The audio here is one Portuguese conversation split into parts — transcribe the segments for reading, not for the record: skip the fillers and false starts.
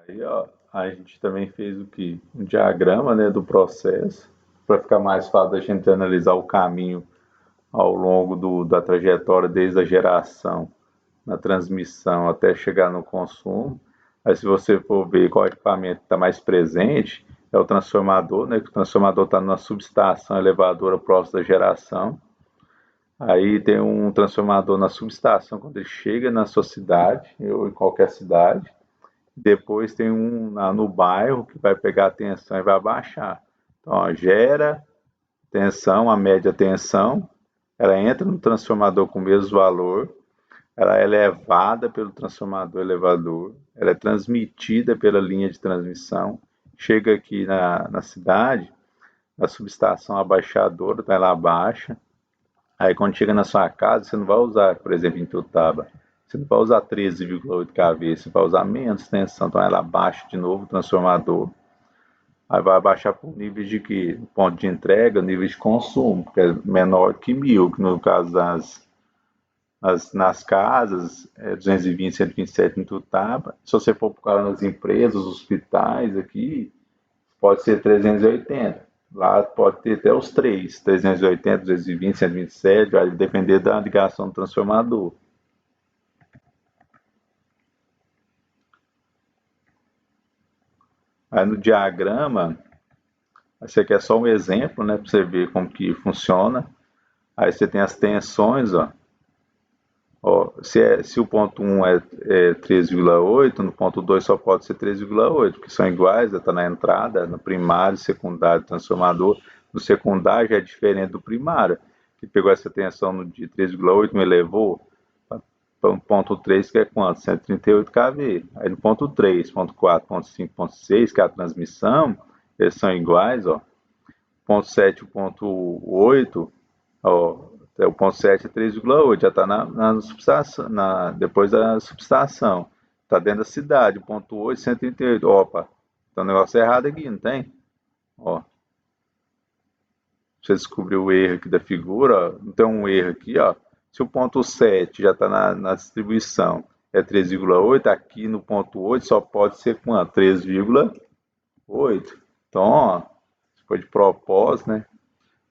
Aí, ó, a gente também fez o que? Um diagrama, né, do processo, para ficar mais fácil da gente analisar o caminho ao longo da trajetória, desde a geração, na transmissão, até chegar no consumo. Aí, se você for ver qual equipamento está mais presente, é o transformador, né, que o transformador está na subestação elevadora próxima da geração. Aí tem um transformador na subestação quando ele chega na sua cidade, ou em qualquer cidade. Depois tem um no bairro que vai pegar a tensão e vai abaixar. Então, ó, gera tensão, a média tensão, ela entra no transformador com o mesmo valor, ela é levada pelo transformador elevador, ela é transmitida pela linha de transmissão, chega aqui na cidade, na subestação abaixadora, então ela abaixa. Aí quando chega na sua casa, você não vai usar, por exemplo, em Tutaba, você não vai usar 13,8 kV, você vai usar menos tensão, então ela abaixa de novo o transformador. Aí vai abaixar para o nível de que? Ponto de entrega, nível de consumo, que é menor que 1000, que no caso nas casas, é 220, 127 em Tutaba. Se você for por causa das empresas, hospitais aqui, pode ser 380. Lá pode ter até os três, 380, 220, 127, vai depender da ligação do transformador. Aí no diagrama, esse aqui é só um exemplo, né, para você ver como que funciona. Aí você tem as tensões, ó. Ó, se o ponto 1 é 3,8, no ponto 2 só pode ser 3,8, porque são iguais, está na entrada, no primário, secundário, transformador. No secundário já é diferente do primário, que pegou essa tensão de 3,8, me elevou para um ponto 3, que é quanto? 138 kV. Aí no ponto 3, ponto 4, ponto 5, ponto 6, que é a transmissão, eles são iguais, ó. Ponto 7 e ponto 8, ó, o ponto 7 é 3,8, já está na subestação, depois da subestação. Está dentro da cidade, ponto 8, 138. Opa, tem um negócio errado aqui, não tem? Ó, você descobriu o erro aqui da figura, ó, não tem um erro aqui, ó. Se o ponto 7 já está na distribuição, é 3,8, aqui no ponto 8 só pode ser quanto? 3,8. Então, ó, foi de propósito, né?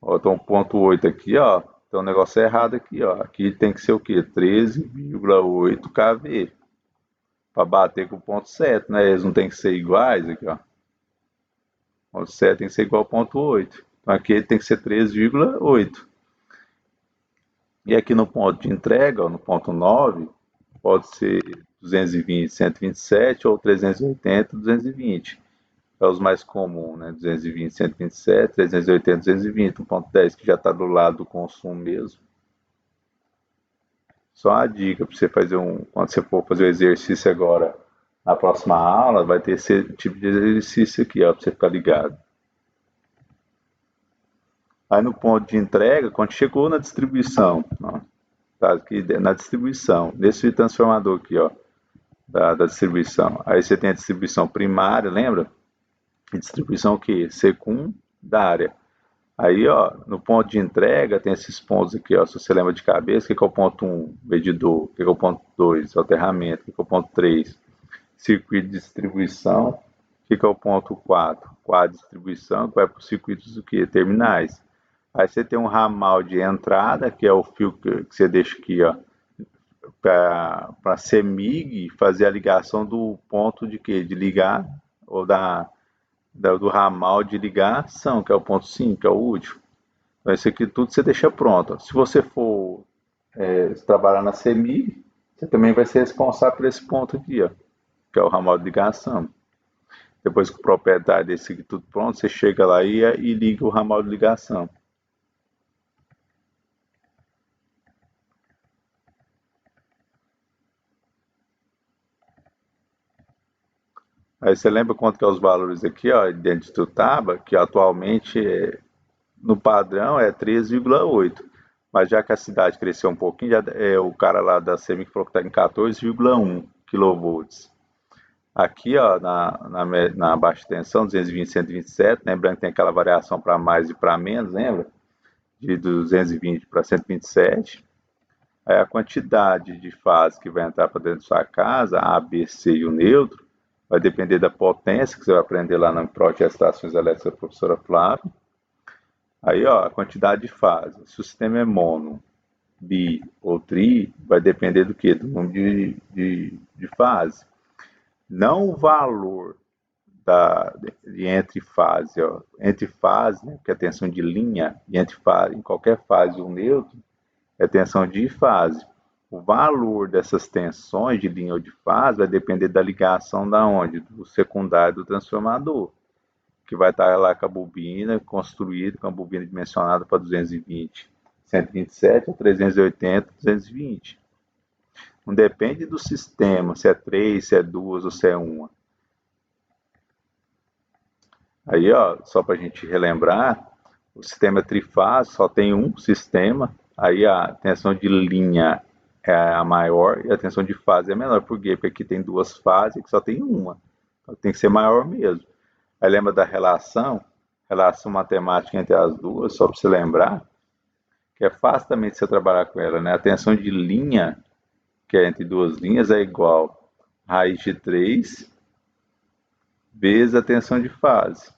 Ó, tem um ponto 8 aqui, ó. Tem um negócio errado aqui, ó. Aqui tem que ser o quê? 13,8 kV. Para bater com o ponto 7, né? Eles não tem que ser iguais aqui, ó. O ponto 7 tem que ser igual ao ponto 8. Então aqui ele tem que ser 13,8. E aqui no ponto de entrega, ó, no ponto 9, pode ser 220, 127 ou 380, 220. É os mais comuns, né? 220, 127, 380, 220, 1.10, que já está do lado do consumo mesmo. Só uma dica para você fazer quando você for fazer o exercício agora, na próxima aula, vai ter esse tipo de exercício aqui, ó, para você ficar ligado. Aí no ponto de entrega, quando chegou na distribuição, ó, tá aqui na distribuição, nesse transformador aqui, ó, da distribuição. Aí você tem a distribuição primária, lembra? E distribuição o quê? Secundária. Aí, ó, no ponto de entrega tem esses pontos aqui, ó, se você lembra de cabeça, o que é o ponto 1? Medidor. O que é o ponto 2? Aterramento. O que é o ponto 3? Circuito de distribuição. O que é o ponto 4? Quadro de distribuição, que vai para os circuitos do que? Terminais. Aí você tem um ramal de entrada, que é o fio que você deixa aqui, ó, para CEMIG fazer a ligação do ponto de quê? De ligar, ou do ramal de ligação, que é o ponto 5, que é o último. Então, isso aqui tudo você deixa pronto. Se você for trabalhar na CEMIG, você também vai ser responsável por esse ponto aqui, ó, que é o ramal de ligação. Depois que o proprietário desse aqui tudo pronto, você chega lá e liga o ramal de ligação. Aí você lembra quanto que é os valores aqui, ó, dentro de Tutaba, que atualmente no padrão é 13,8. Mas já que a cidade cresceu um pouquinho, o cara lá da CEMIG falou que está em 14,1 kV. Aqui, ó, na baixa tensão, 220, 127, lembrando que tem aquela variação para mais e para menos, lembra? De 220 para 127. Aí a quantidade de fases que vai entrar para dentro da sua casa, A, B, C e o neutro, vai depender da potência, que você vai aprender lá no Projeto de Estações Elétricas da professora Flávia. Aí, ó, a quantidade de fase. Se o sistema é mono, bi ou tri, vai depender do quê? Do número de fase. Não o valor de entre fase, ó. Entre fase, né, que é a tensão de linha, e entre fase, em qualquer fase o neutro, é tensão de fase. O valor dessas tensões de linha ou de fase vai depender da ligação da onde? Do secundário do transformador, que vai estar lá com a bobina, construído com a bobina dimensionada para 220, 127 ou 380, 220. Não depende do sistema, se é 3, se é 2 ou se é 1. Aí, ó, só para a gente relembrar, o sistema trifásico só tem um sistema, aí a tensão de linha é a maior e a tensão de fase é a menor. Por quê? Porque aqui tem duas fases e só tem uma. Então tem que ser maior mesmo. Aí lembra da relação matemática entre as duas, só para você lembrar, que é fácil também de você trabalhar com ela, né? A tensão de linha, que é entre duas linhas, é igual a raiz de 3 vezes a tensão de fase.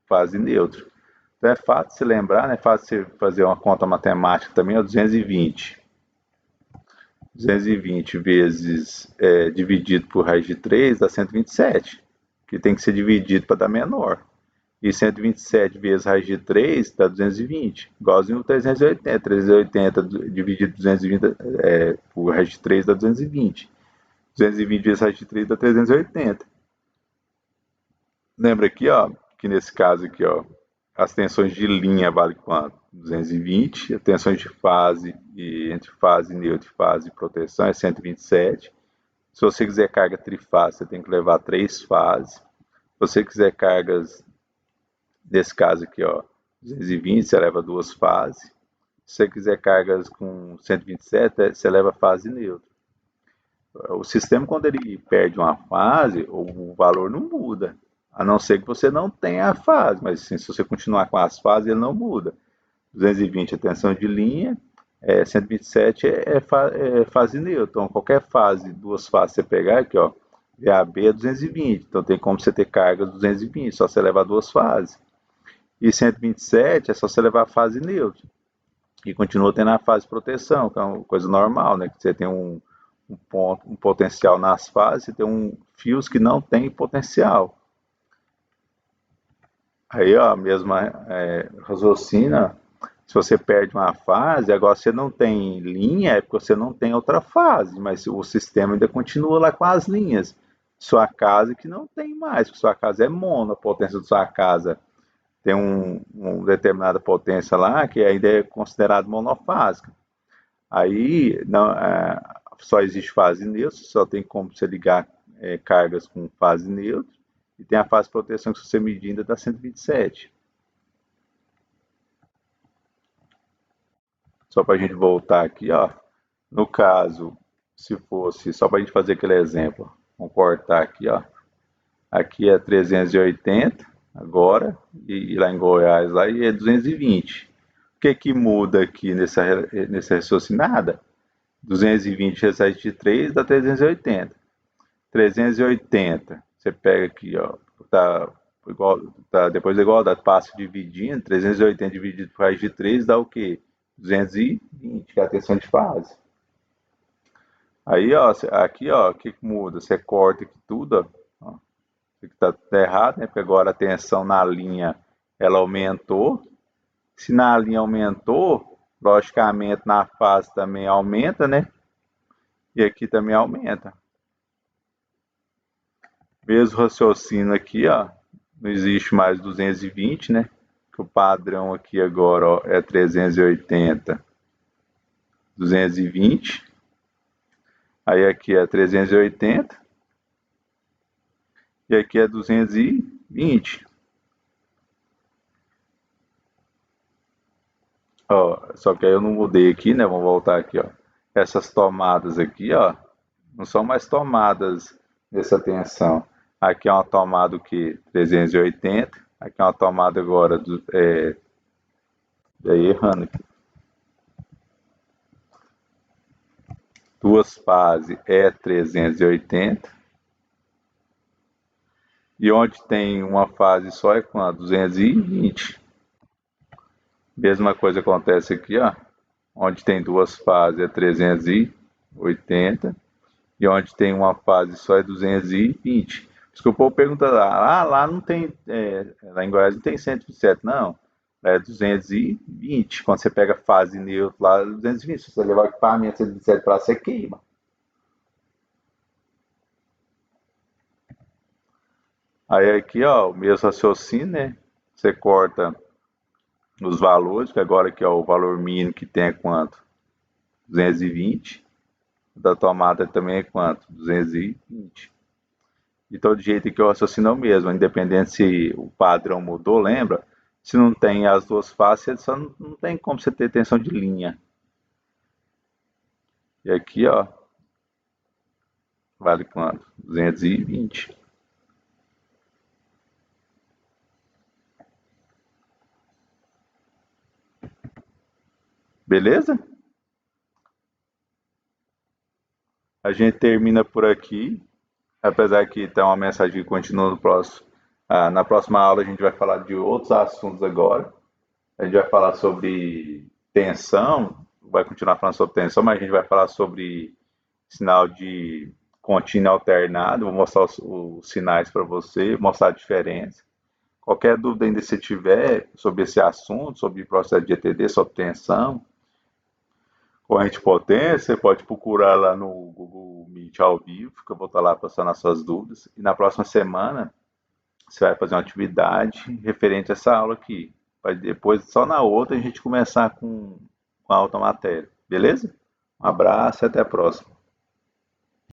Fase neutra. Então é fácil se lembrar, né? É fácil você fazer uma conta matemática também, ó, 220. 220 vezes dividido por raiz de 3 dá 127, que tem que ser dividido para dar menor. E 127 vezes raiz de 3 dá 220, igualzinho o 380. 380 dividido por 220 por raiz de 3 dá 220. 220 vezes raiz de 3 dá 380. Lembra aqui, ó, que nesse caso aqui, ó, as tensões de linha vale quanto? 220, as tensões de fase e entre fase neutra e fase de proteção é 127. Se você quiser carga trifásica, você tem que levar 3 fases. Se você quiser cargas, nesse caso aqui, ó, 220, você leva 2 fases. Se você quiser cargas com 127, você leva fase neutra. O sistema, quando ele perde uma fase, o valor não muda. A não ser que você não tenha a fase, mas assim, se você continuar com as fases, ele não muda. 220 é tensão de linha, 127 é fase neutra. Então, qualquer fase, duas fases você pegar aqui, ó, VAB é 220. Então, tem como você ter carga 220, só você levar duas fases. E 127 é só você levar a fase neutra. E continua tendo a fase de proteção, que é uma coisa normal, né? Que você tem um potencial nas fases, você tem fios que não tem potencial. Aí, ó, mesma raciocina, se você perde uma fase, agora você não tem linha, é porque você não tem outra fase, mas o sistema ainda continua lá com as linhas. Sua casa que não tem mais, porque sua casa é mono, a potência de sua casa tem uma determinada potência lá que ainda é considerado monofásica. Aí não, só existe fase neutra, só tem como você ligar cargas com fase neutra, e tem a fase de proteção que se você medir ainda dá 127. Só para a gente voltar aqui, ó. No caso, se fosse, só para a gente fazer aquele exemplo, vamos cortar aqui, ó. Aqui é 380 agora, e lá em Goiás lá, e é 220. O que que muda aqui nessa raciocinada? 220 vezes de 3 dá 380. 380, você pega aqui, ó, tá, depois da igualdade, passa dividindo, 380 dividido por raiz de 3 dá o quê? 220, que é a tensão de fase. Aí, ó, aqui, ó, o que muda? Você corta aqui tudo, ó. Isso aqui tá errado, né? Porque agora a tensão na linha, ela aumentou. Se na linha aumentou, logicamente na fase também aumenta, né? E aqui também aumenta. Mesmo raciocínio aqui, ó, não existe mais 220, né? Que o padrão aqui agora, ó, é 380, 220. Aí aqui é 380 e aqui é 220. Ó, só que aí eu não mudei aqui, né? Vamos voltar aqui, ó. Essas tomadas aqui, ó, não são mais tomadas dessa tensão. Aqui é uma tomada o que 380. Aqui é uma tomada agora daí errando aqui. duas fases é 380. E onde tem uma fase só é quanto? 220. Mesma coisa acontece aqui, ó. Onde tem duas fases é 380. E onde tem uma fase só é 220. Por isso que o povo pergunta lá, lá não tem, lá em Goiás não tem 127, não. É 220. Quando você pega fase neutra lá, é 220. Se você levar o equipamento 127 para lá, você queima. Aí aqui, ó, o mesmo raciocínio, né? Você corta os valores, que agora aqui, ó, o valor mínimo que tem é quanto? 220. Da tomada também é quanto? 220. De todo jeito que o raciocínio é o mesmo, independente se o padrão mudou, lembra? Se não tem as duas faces, só não tem como você ter tensão de linha. E aqui, ó, vale quanto? 220. Beleza? A gente termina por aqui, apesar que tem uma mensagem que continua no próximo. Na próxima aula a gente vai falar de outros assuntos agora. A gente vai falar sobre tensão, vai continuar falando sobre tensão, mas a gente vai falar sobre sinal de contínuo alternado. Vou mostrar os sinais para você, mostrar a diferença. Qualquer dúvida ainda que você tiver sobre esse assunto, sobre processo de ETD, sobre tensão, corrente de potência, você pode procurar lá no Google Meet ao vivo, que eu vou estar lá passando as suas dúvidas. E na próxima semana você vai fazer uma atividade referente a essa aula aqui. Para depois, só na outra, a gente começar com a outra matéria. Beleza? Um abraço e até a próxima.